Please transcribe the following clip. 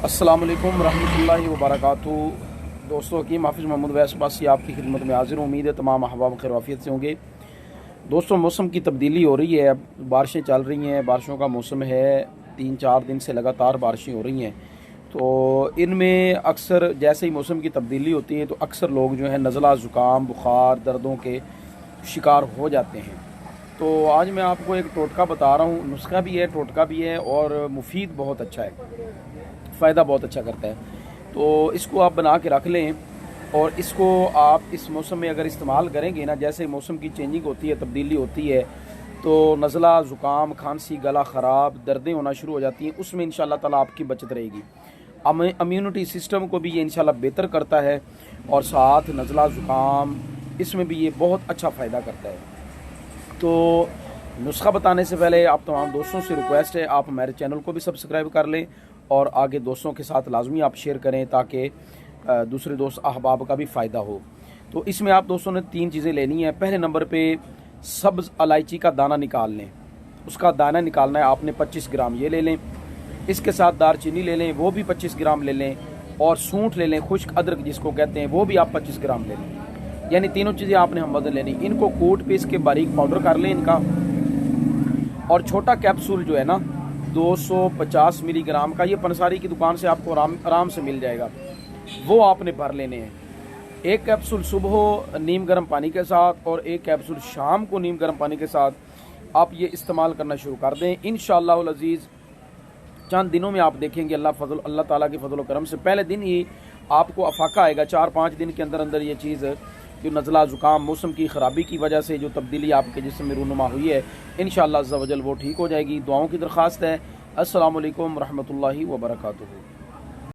अस्सलाम वालेकुम रहमतुल्लाहि व बरकातुहू। दोस्तों की हाफिज़ मोहम्मद वैस अब्बासी आपकी खिदमत में हाजिर हूँ। उम्मीद है तमाम अहबाब खैर वाफियत से होंगे। दोस्तों मौसम की तब्दीली हो रही है, बारिशें चल रही हैं, बारिशों का मौसम है। 3-4 दिन से लगातार बारिशें हो रही हैं, तो इनमें अक्सर जैसे ही मौसम की तब्दीली होती है तो अक्सर लोग जो है नज़ला, ज़ुकाम, बुखार, दर्दों के शिकार हो जाते हैं। तो आज मैं आपको एक टोटका बता रहा हूँ, नुस्खा भी है, टोटका भी है और मुफीद बहुत अच्छा है, फ़ायदा बहुत अच्छा करता है। तो इसको आप बना के रख लें और इसको आप इस मौसम में अगर इस्तेमाल करेंगे ना, जैसे मौसम की चेंजिंग होती है, तब्दीली होती है, तो नज़ला, ज़ुकाम, खांसी, गला ख़राब, दर्दें होना शुरू हो जाती हैं, उसमें इंशाल्लाह ताला आपकी बचत रहेगी। इम्यूनिटी सिस्टम को भी ये इंशाल्लाह बेहतर करता है और साथ नज़ला, ज़ुकाम, इसमें भी ये बहुत अच्छा फ़ायदा करता है। तो नुस्खा बताने से पहले आप तमाम दोस्तों से रिक्वेस्ट है, आप हमारे चैनल को भी सब्सक्राइब कर लें और आगे दोस्तों के साथ लाजमी आप शेयर करें ताकि दूसरे दोस्त अहबाब का भी फ़ायदा हो। तो इसमें आप दोस्तों ने 3 चीज़ें लेनी है। पहले नंबर पे सब्ज़ इलायची का दाना निकाल लें, उसका दाना निकालना है आपने 25 ग्राम ये ले लें। इसके साथ दारचीनी ले लें, वो भी 25 ग्राम ले लें, और सूंठ ले लें, खुश्क अदरक जिसको कहते हैं, वो भी आप 25 ग्राम ले लें। यानी तीनों चीज़ें आपने हमद लेनी। इनको कूट पीस के बारीक पाउडर कर लें इनका, और छोटा कैप्सूल जो है ना 250 मिलीग्राम का, ये पंसारी की दुकान से आपको आराम से मिल जाएगा, वो आपने भर लेने हैं। एक कैप्सूल सुबह नीम गर्म पानी के साथ और एक कैप्सूल शाम को नीम गर्म पानी के साथ आप ये इस्तेमाल करना शुरू कर दें। इंशाअल्लाह उल अज़ीज़ चंद दिनों में आप देखेंगे अल्लाह ताला के फजल करम से पहले दिन ही आपको अफाका आएगा। 4-5 दिन के अंदर अंदर ये चीज़ जो नज़ला, ज़ुकाम, मौसम की ख़राबी की वजह से जो तब्दीली आपके जिस्म में रूनुमा हुई है, इंशाअल्लाह अज़्ज़ा वजल वो ठीक हो जाएगी। दुआओं की दरख्वास्त है। अस्सलामु अलैकुम रहमतुल्लाहि व बरकातुहू।